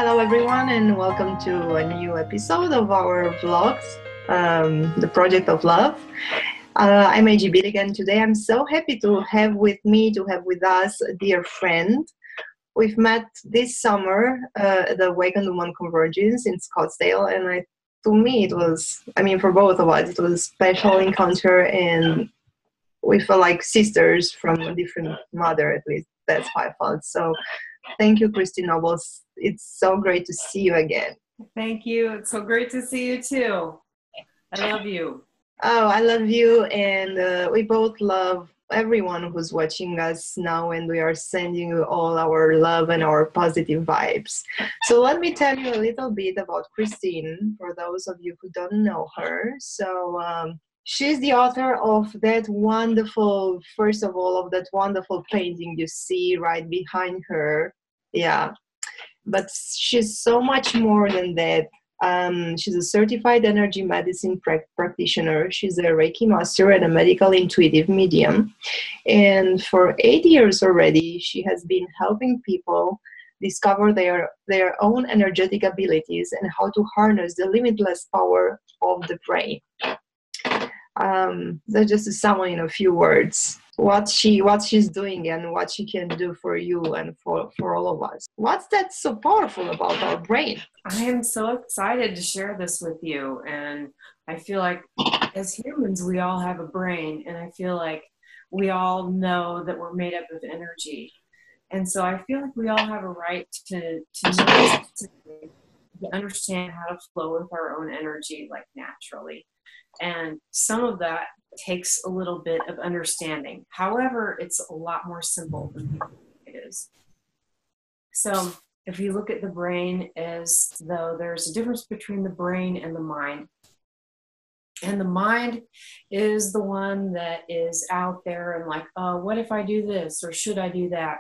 Hello, everyone, and welcome to a new episode of our vlogs, the Project of Love. I'm AG Billig, and today I'm so happy to have with us, a dear friend. We've met this summer at the Awakened Woman Convergence in Scottsdale, and to me, for both of us, it was a special encounter, and we felt like sisters from a different mother, at least that's how I felt. So thank you, Christine Nobles. It's so great to see you again. Thank you. It's so great to see you too. I love you. Oh, I love you, and we both love everyone who's watching us now, and we are sending you all our love and our positive vibes. So let me tell you a little bit about Christine, for those of you who don't know her. She's the author of that wonderful, first of all, of that wonderful painting you see right behind her. Yeah, but she's so much more than that. She's a certified energy medicine practitioner. She's a Reiki Master and a medical intuitive medium. And for 8 years already, she has been helping people discover their own energetic abilities and how to harness the limitless power of the brain. That's just a summary in a few words. What she's doing and what she can do for you and for all of us. What's that so powerful about our brain? I am so excited to share this with you. And I feel like as humans, we all have a brain. And I feel like we all know that we're made up of energy. And so I feel like we all have a right to know, to understand how to flow with our own energy, like naturally. And some of that takes a little bit of understanding. However, it's a lot more simple than people think it is. So if you look at the brain as though there's a difference between the brain and the mind. And the mind is the one that is out there and like, oh, what if I do this or should I do that?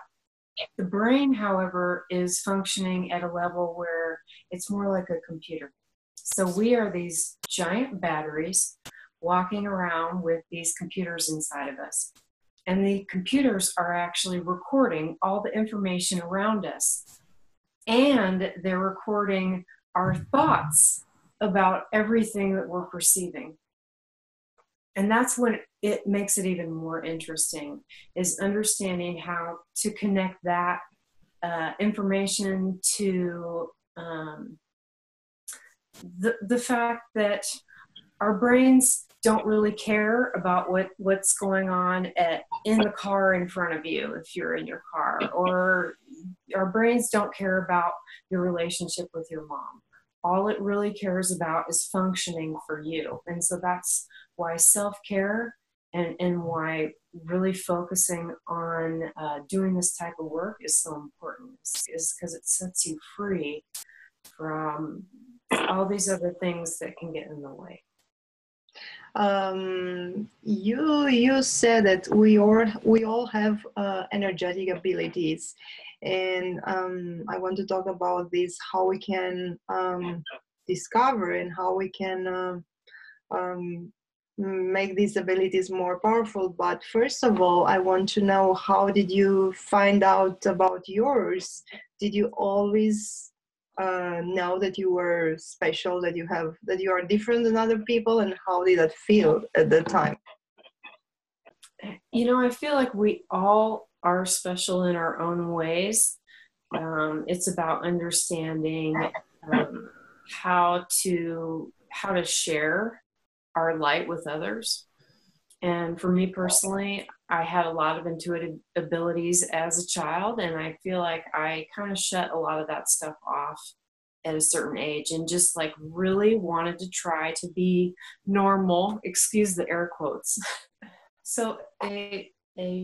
The brain, however, is functioning at a level where it's more like a computer. So we are these giant batteries walking around with these computers inside of us. And the computers are actually recording all the information around us. And they're recording our thoughts about everything that we're perceiving. And that's when it makes it even more interesting, is understanding how to connect that information to the fact that our brains don't really care about what's going on in the car in front of you if you're in your car, or our brains don't care about your relationship with your mom. All it really cares about is functioning for you. And so that's why self-care and why really focusing on doing this type of work is so important, is because it sets you free from all these other things that can get in the way. You said that we all have energetic abilities, and I want to talk about this, how we can discover and how we can make these abilities more powerful. But first of all, I want to know, how did you find out about yours? Did you always know that you were special, that you are different than other people, and how did that feel at the time? You know, I feel like we all are special in our own ways. It's about understanding how to share our light with others. And for me personally, I had a lot of intuitive abilities as a child, and I feel like I kind of shut a lot of that stuff off at a certain age and just like really wanted to try to be normal, excuse the air quotes. So a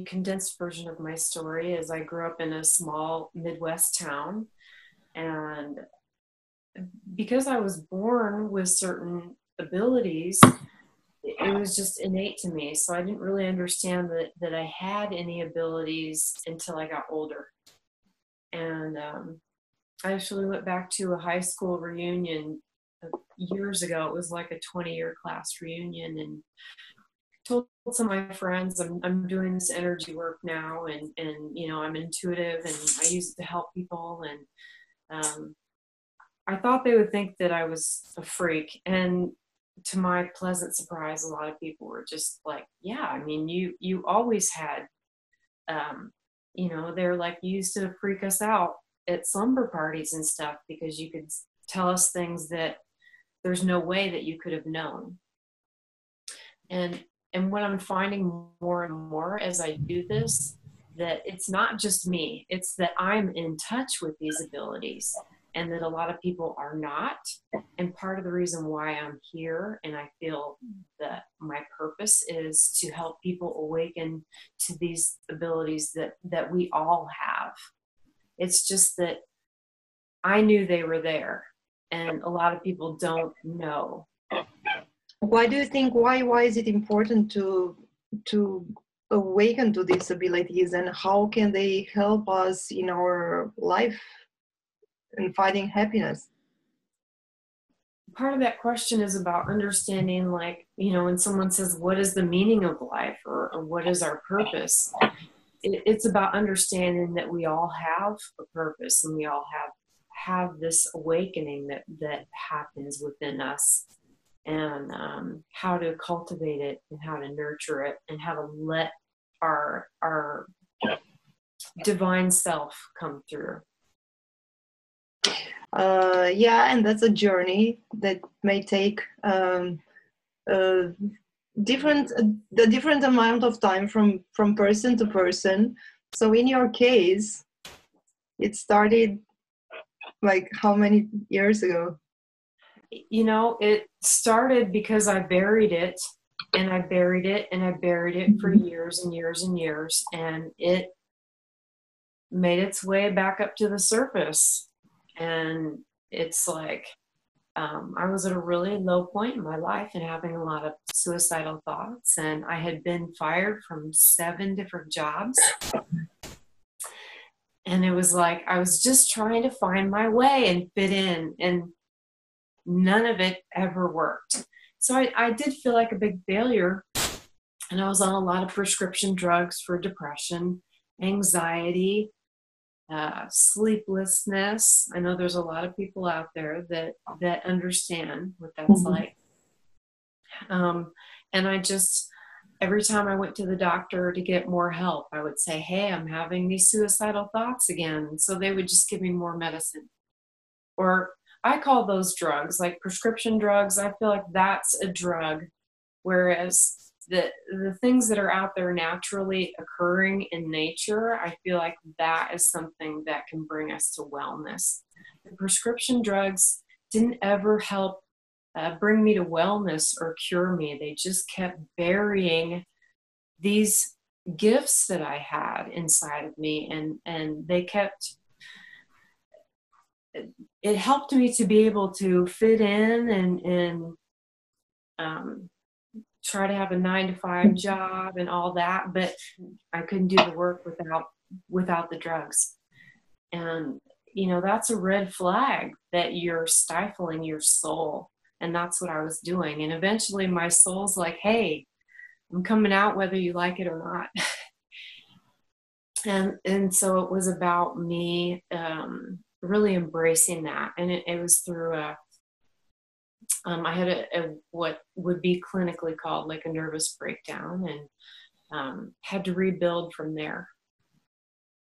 condensed version of my story is I grew up in a small Midwest town, and because I was born with certain abilities, it was just innate to me. So I didn't really understand that I had any abilities until I got older. And I actually went back to a high school reunion years ago. It was like a 20-year class reunion, and told some of my friends I'm doing this energy work now, and you know, I'm intuitive and I use it to help people. And I thought they would think that I was a freak. And to my pleasant surprise, a lot of people were just like, yeah, I mean, you always had, um, they're like, you used to freak us out at slumber parties and stuff because you could tell us things that there's no way that you could have known. And what I'm finding more and more as I do this, that it's not just me, it's that I'm in touch with these abilities and that a lot of people are not. And part of the reason why I'm here and I feel that my purpose is to help people awaken to these abilities that we all have. It's just that I knew they were there and a lot of people don't know. Why do you think, why is it important to awaken to these abilities, and how can they help us in our life and finding happiness? Part of that question is about understanding, like, when someone says, what is the meaning of life, or what is our purpose? It's about understanding that we all have a purpose and we all have this awakening that happens within us, and how to cultivate it and how to nurture it and how to let our divine self come through. Yeah, and that's a journey that may take different the different amount of time from person to person. So in your case, it started like how many years ago? It started because I buried it and I buried it and I buried it for years and years and years, and it made its way back up to the surface. And it's like, I was at a really low point in my life and having a lot of suicidal thoughts, and I had been fired from 7 different jobs. And it was like I was just trying to find my way and fit in, and none of it ever worked. So I did feel like a big failure, and I was on a lot of prescription drugs for depression, anxiety, sleeplessness. I know there's a lot of people out there that understand what that's like. And I just, every time I went to the doctor to get more help, I would say, hey, I'm having these suicidal thoughts again. So they would just give me more medicine. Or I call those drugs, like prescription drugs. I feel like that's a drug, whereas the things that are out there naturally occurring in nature, I feel like that is something that can bring us to wellness. The prescription drugs didn't ever help bring me to wellness or cure me. They just kept burying these gifts that I had inside of me, and they kept, it helped me to be able to fit in and try to have a 9-to-5 job and all that, but I couldn't do the work without the drugs. And that's a red flag that you're stifling your soul. And that's what I was doing. And eventually my soul's like, hey, I'm coming out whether you like it or not. and so it was about me really embracing that. And it was through I had a what would be clinically called like a nervous breakdown, and had to rebuild from there.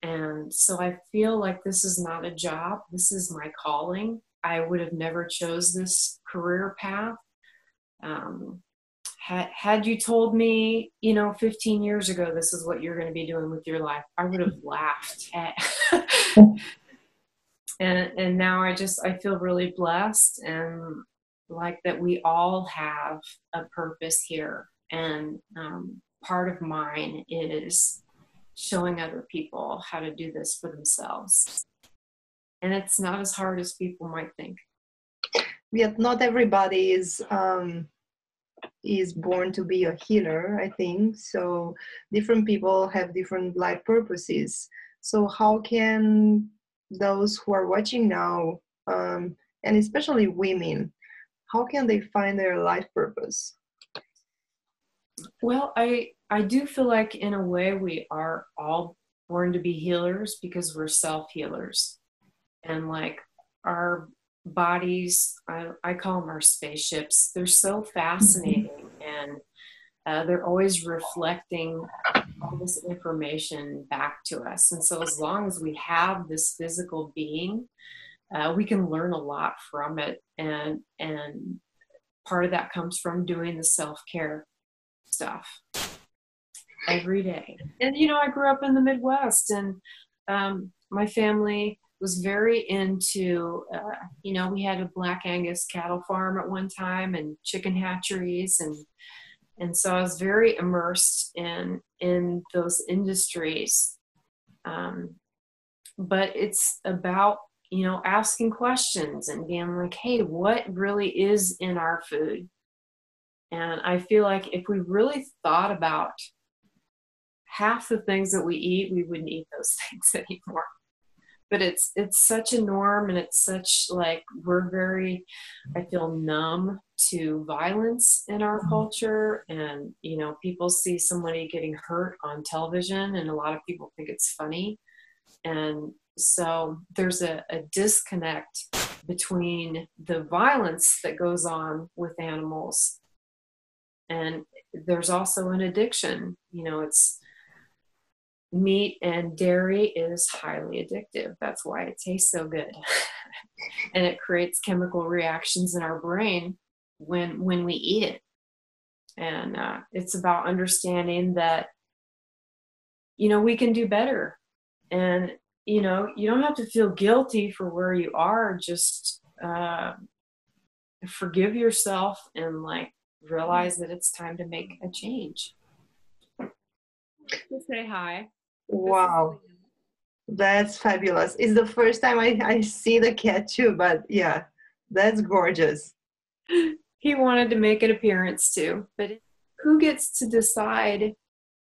And so I feel like this is not a job. This is my calling. I would have never chose this career path. Had you told me, 15 years ago, this is what you're going to be doing with your life, I would have laughed at. And now I feel really blessed, and like that we all have a purpose here. And part of mine is showing other people how to do this for themselves. And it's not as hard as people might think. Yet not everybody is born to be a healer, I think. So different people have different life purposes. So how can those who are watching now, and especially women, how can they find their life purpose? Well, I do feel like in a way we are all born to be healers because we're self-healers. And like our bodies, I call them our spaceships. They're so fascinating, and they're always reflecting all this information back to us. And so as long as we have this physical being, we can learn a lot from it. And part of that comes from doing the self-care stuff every day. And, I grew up in the Midwest, and my family was very into, we had a Black Angus cattle farm at one time and chicken hatcheries. And so I was very immersed in those industries. But it's about, asking questions and being like, hey, what really is in our food? And I feel like if we really thought about half the things that we eat, we wouldn't eat those things anymore. But it's such a norm, and it's such, like, we're very, I feel, numb to violence in our culture. And, people see somebody getting hurt on television, and a lot of people think it's funny. And so there's a disconnect between the violence that goes on with animals, and there's also an addiction. It's meat and dairy is highly addictive. That's why it tastes so good. And it creates chemical reactions in our brain when we eat it. And it's about understanding that, we can do better. And, you don't have to feel guilty for where you are. Just forgive yourself and, like, realize that it's time to make a change. Say hi. Wow, that's fabulous. It's the first time I see the cat too, but yeah, that's gorgeous. He wanted to make an appearance too, but who gets to decide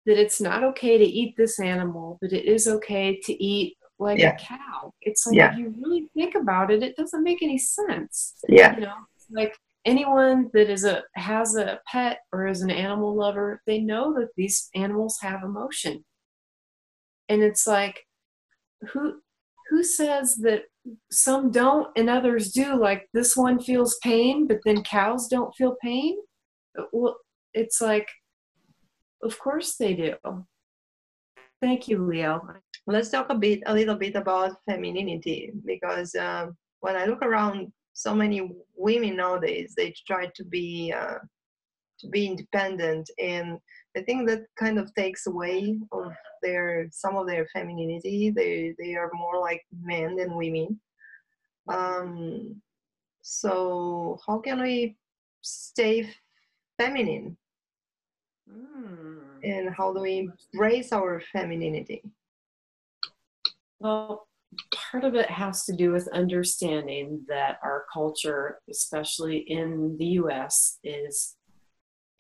that it's not okay to eat this animal, but it is okay to eat like a cow? It's like, if you really think about it, it doesn't make any sense. It's like anyone that has a pet or is an animal lover, they know that these animals have emotion. And it's like, who says that some don't and others do? Like, this one feels pain, but then cows don't feel pain? Well, it's like, of course they do. Thank you, Leo. Let's talk a little bit about femininity, because when I look around, so many women nowadays, they try to be independent, and I think that kind of takes away of some of their femininity. They are more like men than women. So how can we stay feminine? And how do we embrace our femininity? Well, part of it has to do with understanding that our culture, especially in the US, is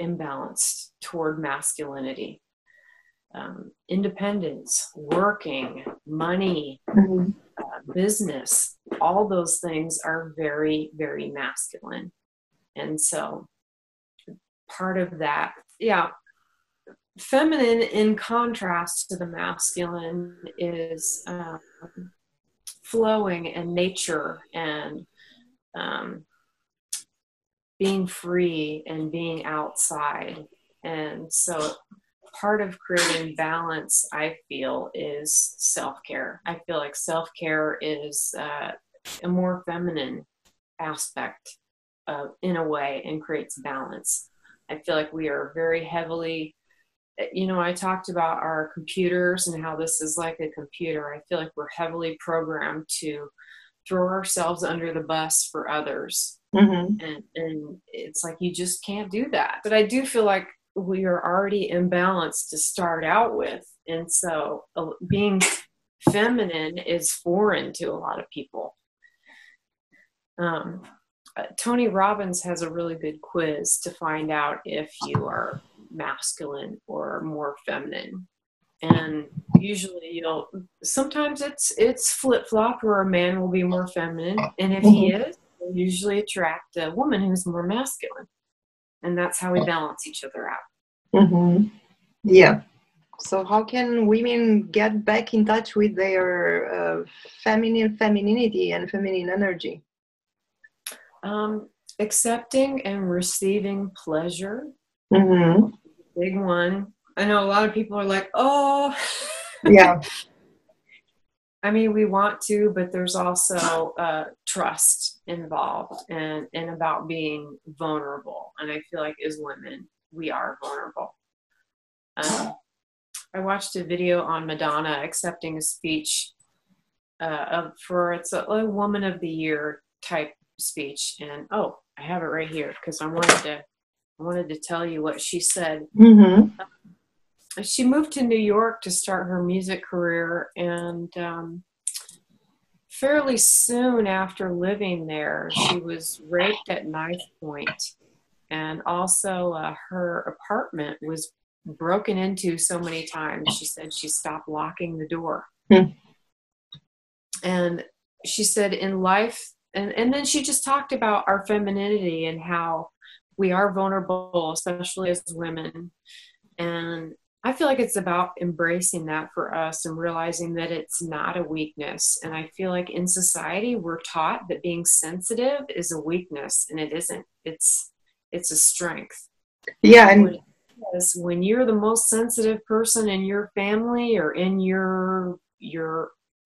imbalanced toward masculinity. Independence, working, money, business, all those things are very, very masculine. And so part of that, feminine, in contrast to the masculine, is flowing and nature and being free and being outside. And so part of creating balance, I feel, is self-care. I feel like self-care is a more feminine aspect in a way, and creates balance. I feel like we are very heavily, I talked about our computers and how this is like a computer. I feel like we're heavily programmed to throw ourselves under the bus for others. And it's like, you just can't do that. But I do feel like we are already imbalanced to start out with. And so being feminine is foreign to a lot of people. Tony Robbins has a really good quiz to find out if you are masculine or more feminine. And usually sometimes it's flip-flop, where a man will be more feminine. And if he is, he'll usually attract a woman who's more masculine. And that's how we balance each other out. Yeah. So how can women get back in touch with their femininity and feminine energy? Accepting and receiving pleasure. Mm-hmm. Big one. I know a lot of people are like, oh, Yeah. I mean, we want to, but there's also trust involved and about being vulnerable. And I feel like as women, we are vulnerable. I watched a video on Madonna accepting a speech it's a Woman of the Year type speech. And oh, I have it right here because I wanted to tell you what she said. Mm-hmm. She moved to New York to start her music career, and fairly soon after living there, she was raped at knife point, and also her apartment was broken into so many times. She said she stopped locking the door. Mm. And she said in life, and then she just talked about our femininity and how we are vulnerable, especially as women. And I feel like it's about embracing that for us and realizing that it's not a weakness. And I feel like in society, we're taught that being sensitive is a weakness, and it isn't. It's a strength. Yeah. And when you're the most sensitive person in your family or in your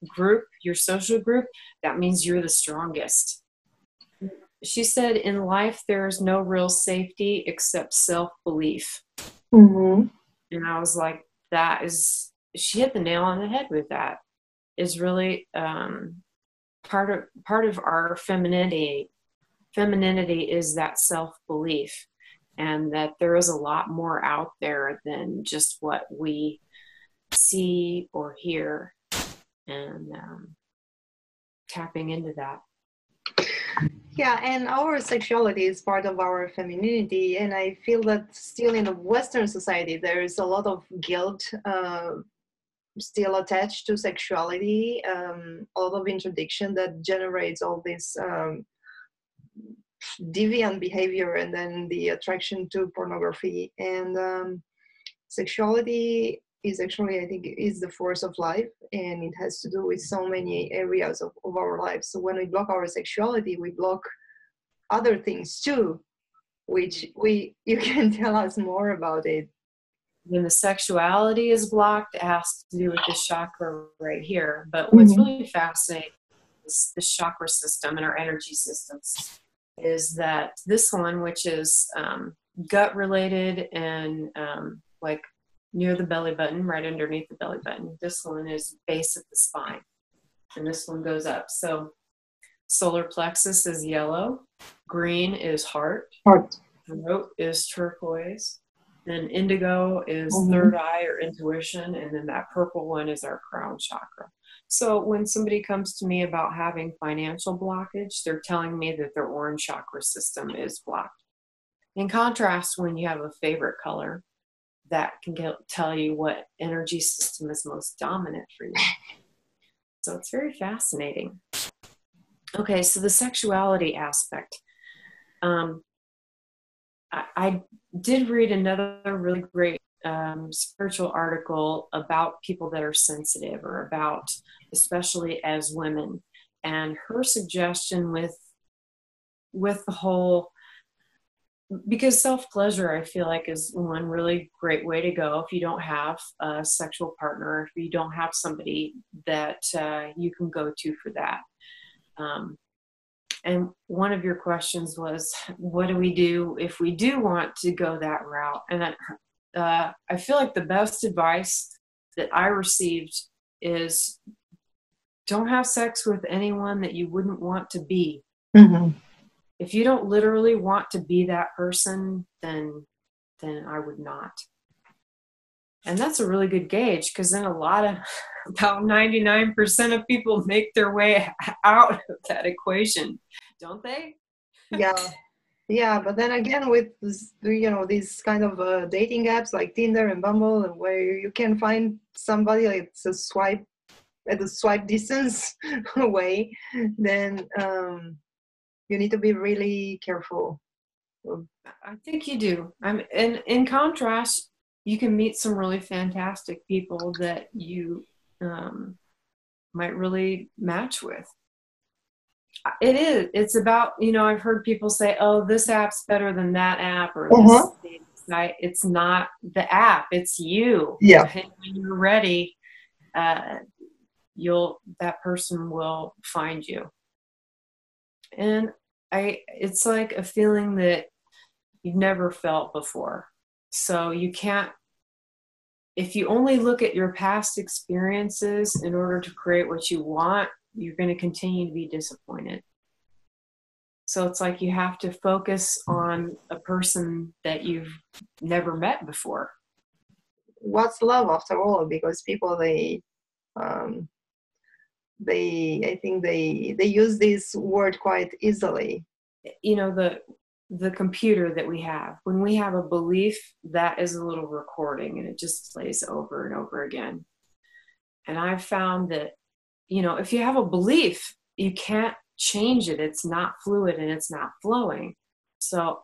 group, your social group, that means you're the strongest. She said, in life, there's no real safety except self-belief. Mm-hmm. And I was like, she hit the nail on the head with that. Is really part of our femininity. Femininity is that self-belief, and that there is a lot more out there than just what we see or hear, and tapping into that. Yeah, and our sexuality is part of our femininity, and I feel that still in the Western society there is a lot of guilt still attached to sexuality, a lot of interdiction that generates all this deviant behavior, and then the attraction to pornography. And sexuality is actually, I think, is the force of life, and it has to do with so many areas of our lives. So when we block our sexuality, we block other things too, which you can tell us more about it. When the sexuality is blocked, it has to do with the chakra right here. But what's really fascinating is the chakra system and our energy systems is that this one, which is gut related and like near the belly button, right underneath the belly button. This one is base of the spine, and this one goes up. So solar plexus is yellow, green is heart, throat is turquoise, then indigo is third eye or intuition, and then that purple one is our crown chakra. So when somebody comes to me about having financial blockage, they're telling me that their orange chakra system is blocked. In contrast, when you have a favorite color, that can tell you what energy system is most dominant for you. So it's very fascinating. Okay, so the sexuality aspect. I did read another really great spiritual article about people that are sensitive, or about, especially as women, and her suggestion with the whole, because self-pleasure, I feel like, is one really great way to go if you don't have a sexual partner, if you don't have somebody that you can go to for that. And one of your questions was, what do we do if we do want to go that route? And I feel like the best advice that I received is, don't have sex with anyone that you wouldn't want to be. Mm-hmm. If you don't literally want to be that person, then I would not. And that's a really good gauge, because then about 99% of people make their way out of that equation, don't they? Yeah, but then again, with this, these kind of dating apps like Tinder and Bumble, where you can find somebody like it's a swipe distance away, then you need to be really careful. I think you do. And in contrast, you can meet some really fantastic people that you might really match with. It is. It's about, I've heard people say, oh, this app's better than that app, or Uh-huh. this site. It's not the app, it's you. Yeah. And when you're ready, uh, that person will find you. And it's like a feeling that you've never felt before. So you can't, if you only look at your past experiences in order to create what you want, you're going to continue to be disappointed. So it's like you have to focus on a person that you've never met before. What's love after all? Because people, I think they use this word quite easily. The computer that we have, when we have a belief, that is a little recording and it just plays over and over again. And I've found that, if you have a belief, you can't change it. It's not fluid and it's not flowing. So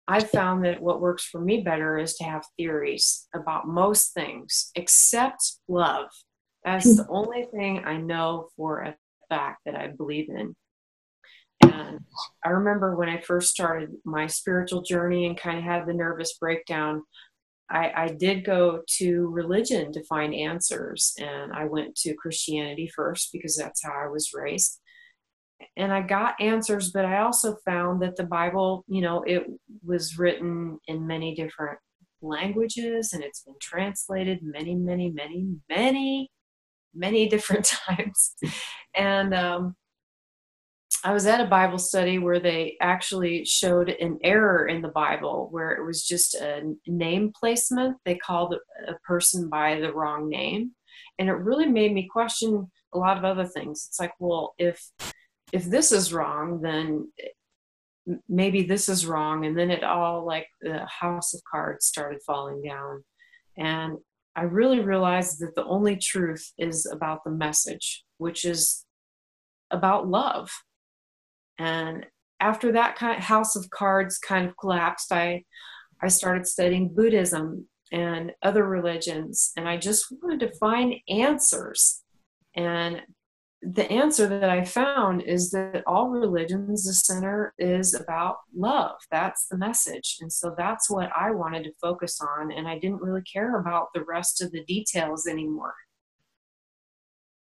I've found that what works for me better is to have theories about most things except love. That's the only thing I know for a fact that I believe in. And I remember when I first started my spiritual journey and kind of had the nervous breakdown, I did go to religion to find answers. And I went to Christianity first because that's how I was raised. And I got answers, but I also found that the Bible, it was written in many different languages and it's been translated many, many, many, many, many different times. And I was at a Bible study where they actually showed an error in the Bible where it was just a name placement. They called a person by the wrong name. And it really made me question a lot of other things. It's like, well, if this is wrong, then maybe this is wrong. And then it all, like the house of cards started falling down. And I really realized that the only truth is about the message, which is about love. And after that kind of house of cards kind of collapsed, I started studying Buddhism and other religions, and I just wanted to find answers. And the answer that I found is that all religions, the center is about love. That's the message. And so that's what I wanted to focus on. And I didn't really care about the rest of the details anymore.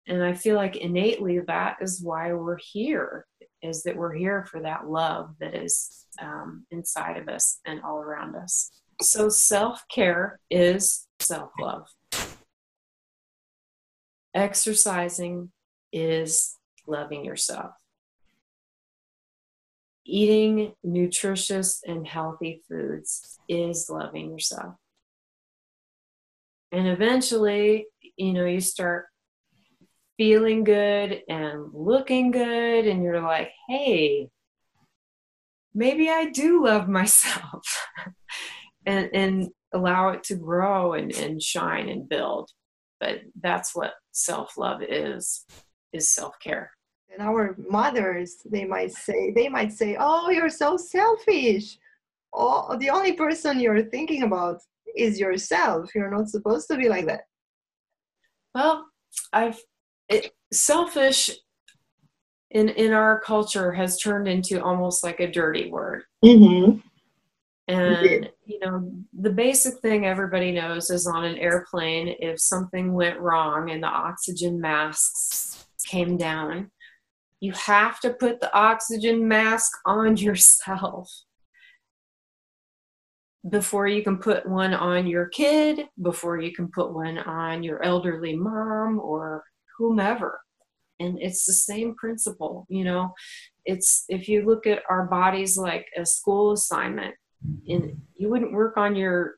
And I feel like innately that is why we're here, is that we're here for that love that is inside of us and all around us. So self-care is self-love. Exercising is loving yourself. Eating nutritious and healthy foods is loving yourself. And eventually, you start feeling good and looking good, and you're like, hey, maybe I do love myself. and allow it to grow and shine and build. But that's what self-love is self-care. And our mothers, they might say, oh, you're so selfish. Oh, the only person you're thinking about is yourself. You're not supposed to be like that. Well, selfish in our culture has turned into almost like a dirty word. Mm-hmm. And, the basic thing everybody knows is on an airplane, if something went wrong and the oxygen masks came down, you have to put the oxygen mask on yourself before you can put one on your kid, before you can put one on your elderly mom or whomever. And it's the same principle. It's, if you look at our bodies like a school assignment, and you wouldn't work on your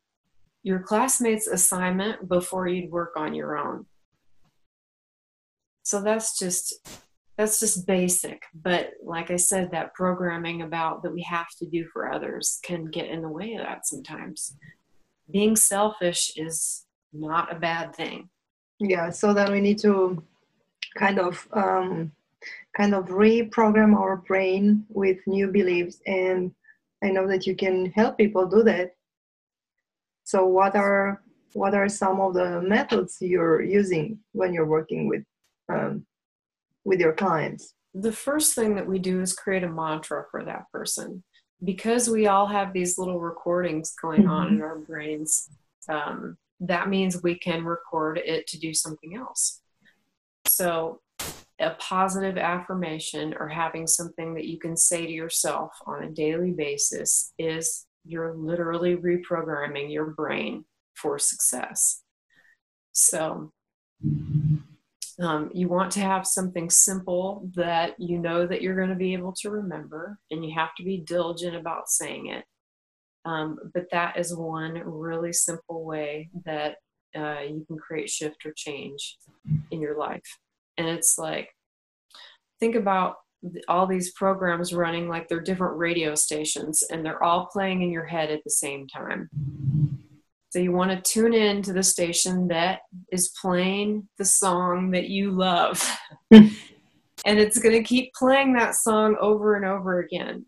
classmates' assignment before you'd work on your own. So that's just basic. But like I said, that programming about that we have to do for others can get in the way of that sometimes. Being selfish is not a bad thing. Yeah, so then we need to kind of reprogram our brain with new beliefs, and I know that you can help people do that. So what are some of the methods you're using when you're working with your clients? the first thing that we do is create a mantra for that person, because we all have these little recordings going on in our brains. That means we can record it to do something else. So a positive affirmation, or having something that you can say to yourself on a daily basis, is you're literally reprogramming your brain for success. So you want to have something simple that you know that you're going to be able to remember, and you have to be diligent about saying it. But that is one really simple way that you can create shift or change in your life. And it's like, think about all these programs running like they're different radio stations, and they're all playing in your head at the same time. So you want to tune in to the station that is playing the song that you love. And it's going to keep playing that song over and over again.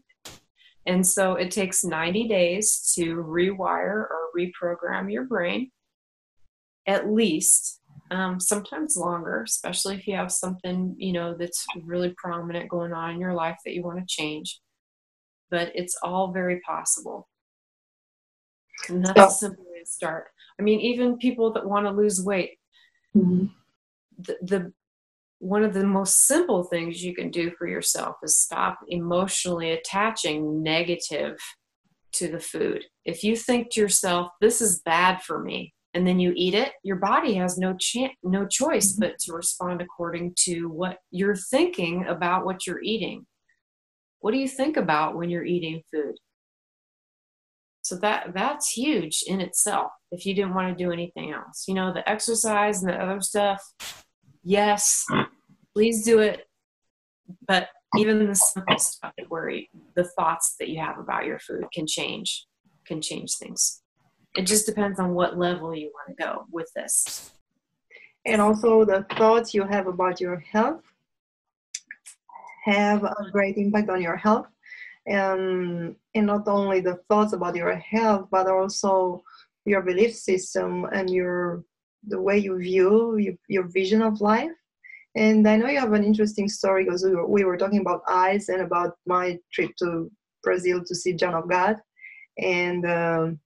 And so it takes 90 days to rewire or reprogram your brain, at least. Sometimes longer, especially if you have something, that's really prominent going on in your life that you want to change. But it's all very possible. And that's a simple way to start. I mean, even people that want to lose weight, the one of the most simple things you can do for yourself is stop emotionally attaching negative to the food. If you think to yourself, this is bad for me, and then you eat it, your body has no choice but to respond according to what you're thinking about what you're eating. What do you think about when you're eating food? So that's huge in itself, if you didn't want to do anything else. The exercise and the other stuff, yes, please do it. But even the simple stuff, where the thoughts that you have about your food can change things. It just depends on what level you want to go with this. And also the thoughts you have about your health have a great impact on your health. And not only the thoughts about your health, but also your belief system and the way you view your vision of life. And I know you have an interesting story, because we were talking about eyes and about my trip to Brazil to see John of God. And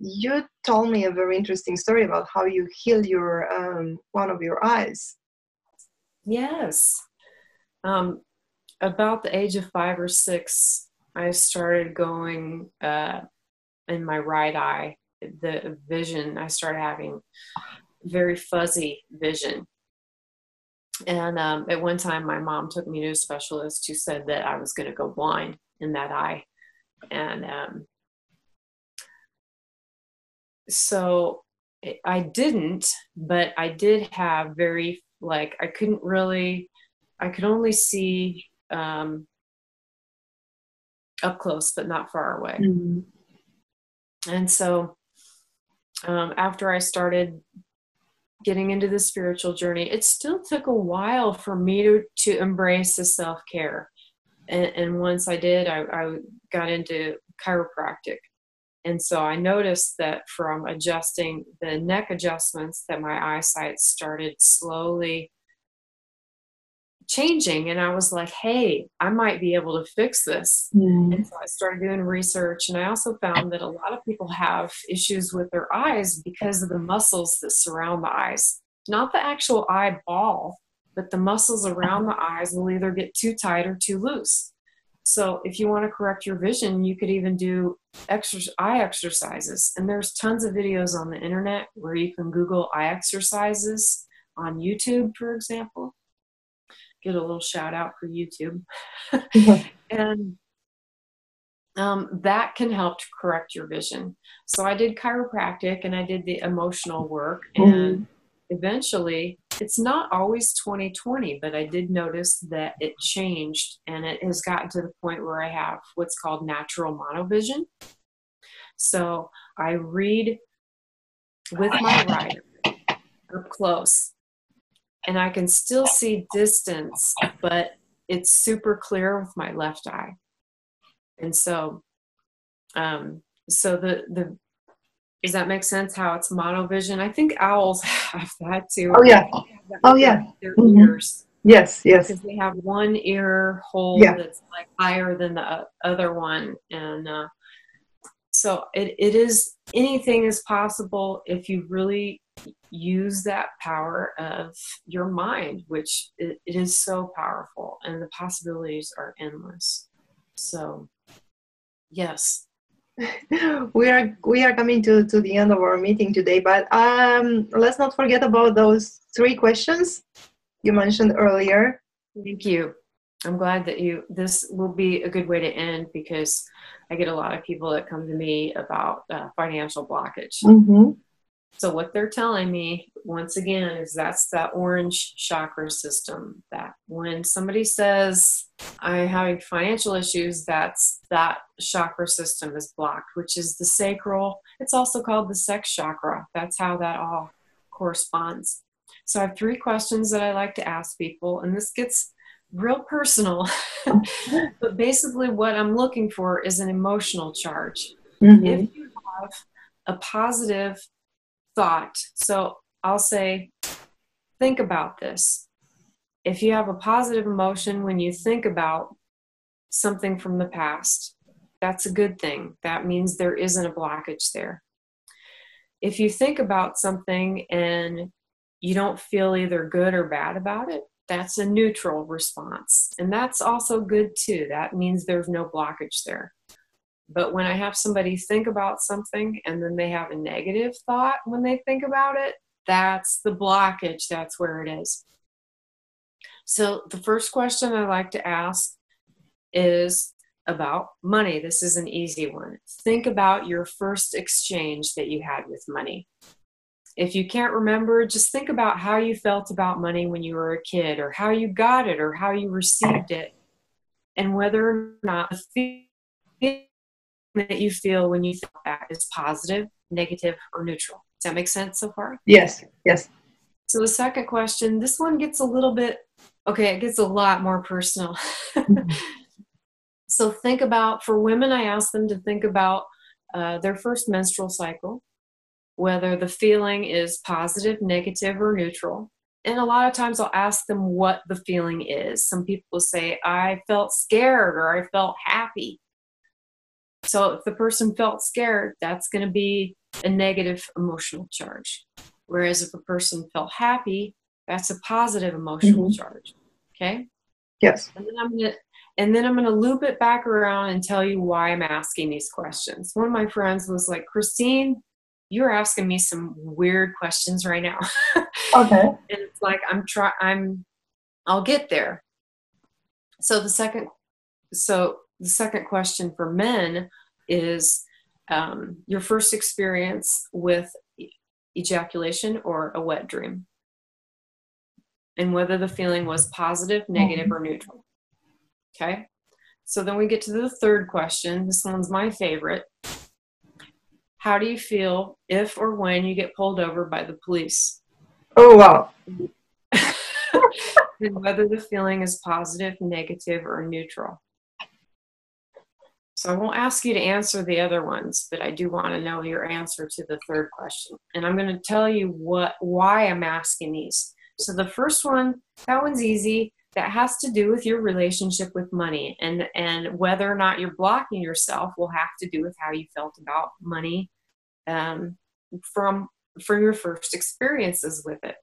you told me a very interesting story about how you healed your one of your eyes. Yes. About the age of 5 or 6, I started going in my right eye, the vision, I started having very fuzzy vision. And at one time, my mom took me to a specialist who said that I was going to go blind in that eye. And so I didn't, but I did have I could only see up close, but not far away. And so after I started getting into the spiritual journey, it still took a while for me to embrace the self-care. And once I did, I got into chiropractic. And so I noticed that from adjusting the neck adjustments, that my eyesight started slowly changing. And I was like, hey, I might be able to fix this. And so I started doing research. And I also found that a lot of people have issues with their eyes because of the muscles that surround the eyes. Not the actual eyeball, but the muscles around the eyes will either get too tight or too loose. So if you want to correct your vision, you could even do eye exercises. And there's tons of videos on the internet where you can Google eye exercises on YouTube, for example. Get a little shout out for YouTube. And that can help to correct your vision. So I did chiropractic and I did the emotional work. And eventually, it's not always 20/20, but I did notice that it changed, and it has gotten to the point where I have what's called natural monovision. So I read with my right up close, and I can still see distance, but it's super clear with my left eye. And so, does that make sense how it's monovision? I think owls have that too. Oh yeah. Their ears. Yes, yes. because they have one ear hole Yeah. that's like higher than the other one. And so it is, anything is possible if you really use that power of your mind, which it is so powerful, and the possibilities are endless. So yes. We are coming to the end of our meeting today, but let's not forget about those 3 questions you mentioned earlier. Thank you. I'm glad that this will be a good way to end, because I get a lot of people that come to me about financial blockage. Mm-hmm. So what they're telling me, once again, is that's that orange chakra system, that when somebody says I'm having financial issues, that's that chakra system is blocked, which is the sacral. It's also called the sex chakra. That's how that all corresponds. So I have 3 questions that I like to ask people, and this gets real personal. But basically what I'm looking for is an emotional charge. If Mm-hmm. you have a positive thought, so I'll say, think about this. If you have a positive emotion when you think about something from the past, that's a good thing. That means there isn't a blockage there. If you think about something and you don't feel either good or bad about it, that's a neutral response. And that's also good too. That means there's no blockage there. But when I have somebody think about something and then they have a negative thought when they think about it, that's the blockage. That's where it is. So the first question I like to ask is about money. This is an easy one. Think about your first exchange that you had with money. If you can't remember, just think about how you felt about money when you were a kid, or how you got it, or how you received it, and whether or not the feeling that you feel when you feel that is positive, negative, or neutral. Does that make sense so far? Yes, yes. So the second question, this one gets a little bit, okay, it gets a lot more personal. Mm-hmm. So think about, for women, I ask them to think about their first menstrual cycle, whether the feeling is positive, negative, or neutral. And a lot of times I'll ask them what the feeling is. Some people will say, I felt scared, or I felt happy. So if the person felt scared, that's going to be a negative emotional charge. Whereas if a person felt happy, that's a positive emotional charge. Okay? Yes. And then I'm gonna loop it back around and tell you why I'm asking these questions. One of my friends was like, Christine, you're asking me some weird questions right now. Okay. And it's like I'll get there. So the second question for men is your first experience with ejaculation or a wet dream, and whether the feeling was positive, negative, or neutral. Okay. So then we get to the third question. This one's my favorite. How do you feel if or when you get pulled over by the police? Oh, wow. And whether the feeling is positive, negative, or neutral. So I won't ask you to answer the other ones, but I do want to know your answer to the third question. And I'm going to tell you why I'm asking these. So the first one, that one's easy. That has to do with your relationship with money, and whether or not you're blocking yourself will have to do with how you felt about money from your first experiences with it.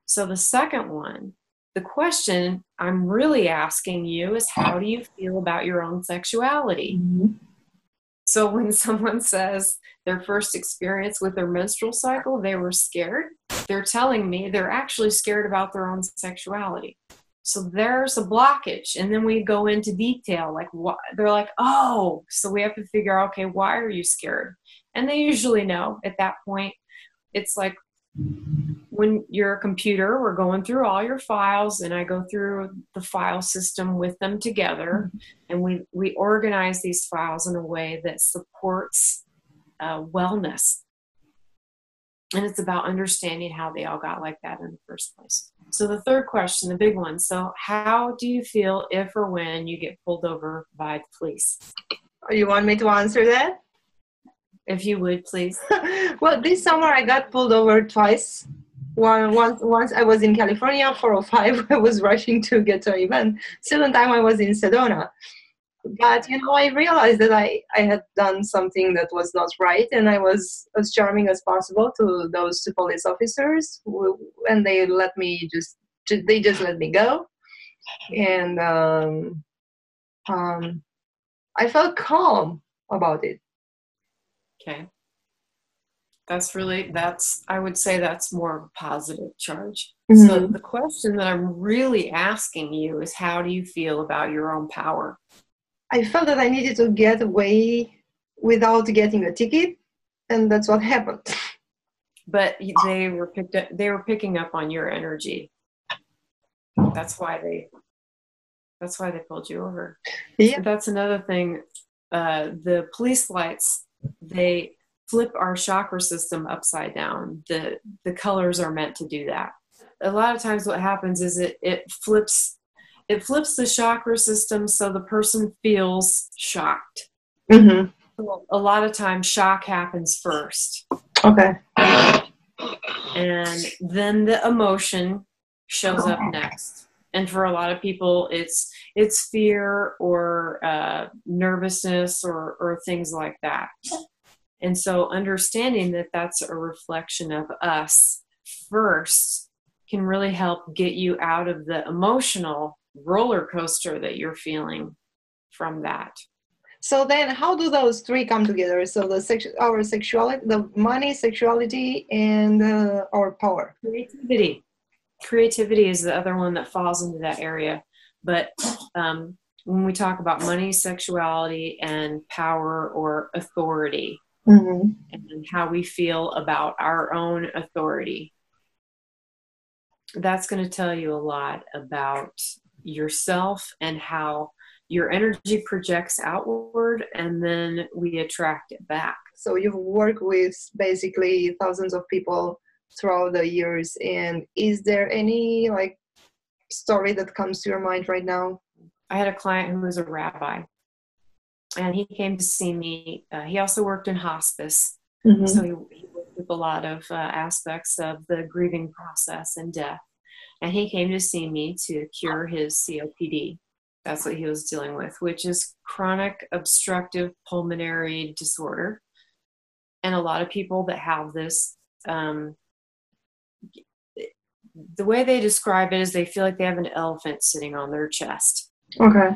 So the second one, the question I'm really asking you is, how do you feel about your own sexuality? Mm-hmm. So when someone says their first experience with their menstrual cycle, they were scared, they're telling me they're actually scared about their own sexuality. So there's a blockage. And then we go into detail, like what they're like, oh, so we have to figure out, okay, why are you scared? And they usually know at that point. It's like when you're a computer, we're going through all your files, and I go through the file system with them together, and we organize these files in a way that supports wellness. And it's about understanding how they all got like that in the first place. So the third question, the big one. So how do you feel if or when you get pulled over by the police? You want me to answer that? If you would, please. Well, this summer I got pulled over twice. Once I was in California, 4:05, I was rushing to get to an event. Second time I was in Sedona. But I realized that I had done something that was not right, and I was as charming as possible to those two police officers, and they just let me go, and um, I felt calm about it. Okay. I would say that's more of a positive charge. Mm-hmm. So the question that I'm really asking you is, how do you feel about your own power? I felt that I needed to get away without getting a ticket, and that's what happened. But they were picking up on your energy. That's why they pulled you over. Yeah. That's another thing. The police lights, they flip our chakra system upside down. The colors are meant to do that. A lot of times what happens is it flips the chakra system so the person feels shocked. Mm-hmm. A lot of times shock happens first. Okay. And then the emotion shows up next. And for a lot of people, it's fear or nervousness or things like that. And so understanding that that's a reflection of us first can really help get you out of the emotional roller coaster that you're feeling from that. So then how do those three come together? So our sexuality, the money, sexuality, and our power. Creativity is the other one that falls into that area. But when we talk about money, sexuality, and power or authority, mm-hmm. and how we feel about our own authority, that's going to tell you a lot about yourself and how your energy projects outward, and then we attract it back. So you've worked with basically thousands of people throughout the years, and is there any story that comes to your mind right now? I had a client who was a rabbi, and he came to see me. He also worked in hospice, mm-hmm. So he worked with a lot of aspects of the grieving process and death, and he came to see me to cure his COPD. That's what he was dealing with, which is chronic obstructive pulmonary disorder. And a lot of people that have this, the way they describe it is they feel like they have an elephant sitting on their chest. Okay.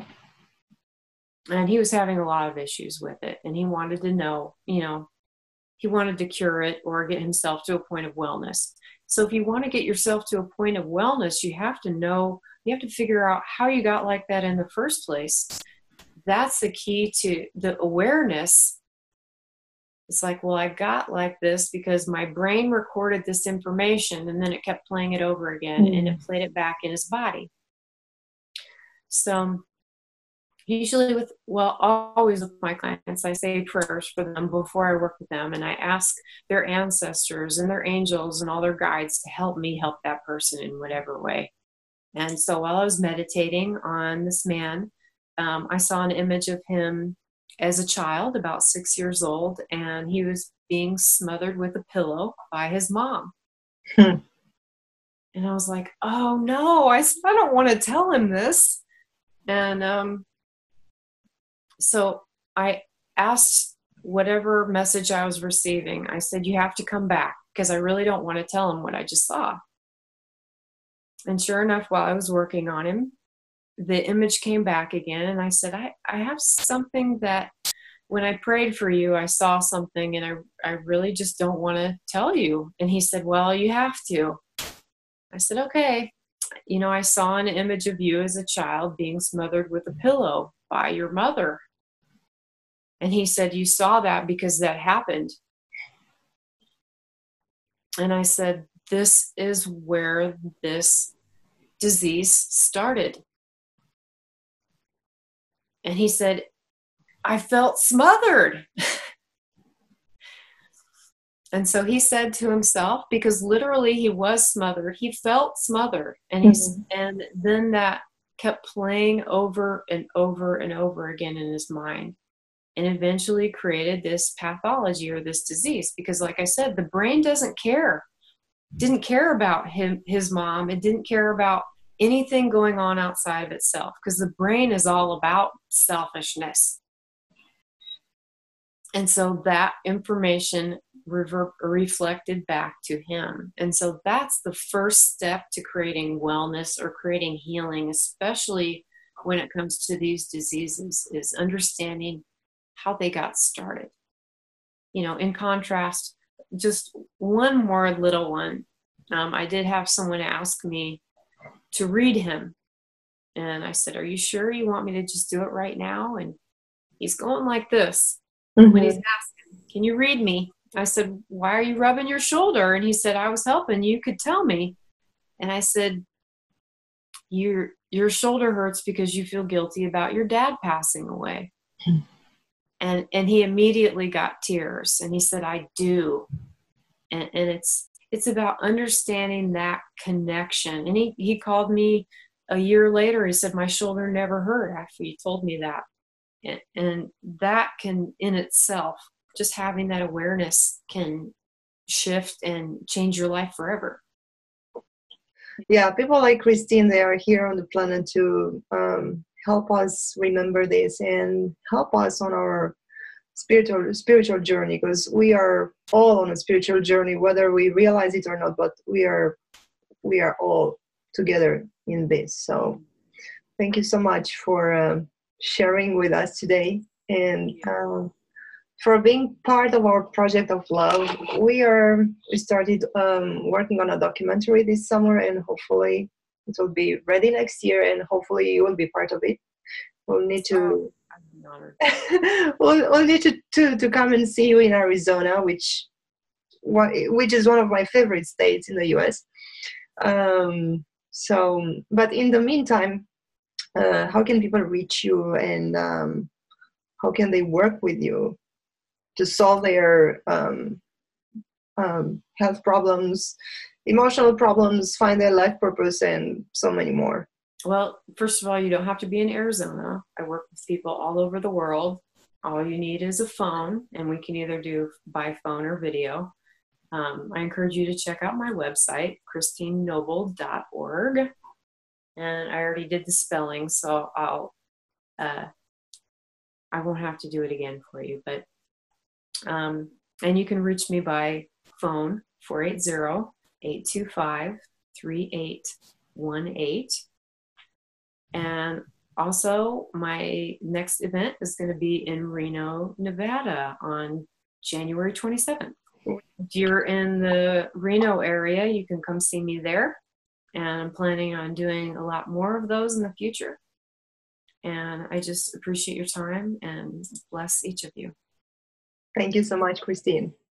And he was having a lot of issues with it. And he wanted to know, he wanted to cure it or get himself to a point of wellness. So if you want to get yourself to a point of wellness, you have to figure out how you got like that in the first place. That's the key to the awareness. It's like, well, I got like this because my brain recorded this information and then it kept playing it over again, and it played it back in his body. So usually always with my clients, I say prayers for them before I work with them, and I ask their ancestors and their angels and all their guides to help me help that person in whatever way. And so while I was meditating on this man, I saw an image of him as a child, about 6 years old, and he was being smothered with a pillow by his mom. And I was like, oh no, I don't want to tell him this. And so I asked whatever message I was receiving, I said, you have to come back because I really don't want to tell him what I just saw. And sure enough, while I was working on him, the image came back again, and I said, I have something that when I prayed for you, I saw something, and I really just don't want to tell you. And he said, well, you have to. I said, okay. I saw an image of you as a child being smothered with a pillow by your mother. And he said, you saw that because that happened. And I said, this is where this disease started. And he said, I felt smothered. And so he said to himself, because literally he was smothered, he felt smothered. And and then that kept playing over and over and over again in his mind, and eventually created this pathology or this disease. Because like I said, the brain doesn't care didn't care about his mom. It didn't care about anything going on outside of itself, because the brain is all about selfishness. And so that information reflected back to him. And so that's the first step to creating wellness or creating healing, especially when it comes to these diseases, is understanding how they got started. You know, in contrast, just one more little one. I did have someone ask me to read him. And I said, "Are you sure you want me to just do it right now?" And he's going like this. When he's asking, "Can you read me?" I said, "Why are you rubbing your shoulder?" And he said, "I was helping. You could tell me." And I said, your shoulder hurts because you feel guilty about your dad passing away. And he immediately got tears. And he said, "I do." And it's about understanding that connection. And he called me a year later. He said, "My shoulder never hurt after you told me that." And that can, in itself, just having that awareness can shift and change your life forever. Yeah, people like Christine, they are here on the planet to help us remember this and help us on our spiritual journey, because we are all on a spiritual journey, whether we realize it or not, but we are all together in this. So thank you so much for sharing with us today, and for being part of our project of love. We started working on a documentary this summer, and hopefully it will be ready next year, and hopefully you will be part of it. We'll need to we'll need to come and see you in Arizona, which is one of my favorite states in the US. But in the meantime, how can people reach you, and how can they work with you to solve their health problems, emotional problems, find their life purpose, and so many more? Well, first of all, you don't have to be in Arizona. I work with people all over the world. All you need is a phone, and we can either do by phone or video. I encourage you to check out my website, christinenoble.org. And I already did the spelling, so I won't have to do it again for you. But and you can reach me by phone, 480-825-3818. And also, my next event is going to be in Reno, Nevada on January 27th. If you're in the Reno area, you can come see me there. And I'm planning on doing a lot more of those in the future. And I just appreciate your time and bless each of you. Thank you so much, Christine.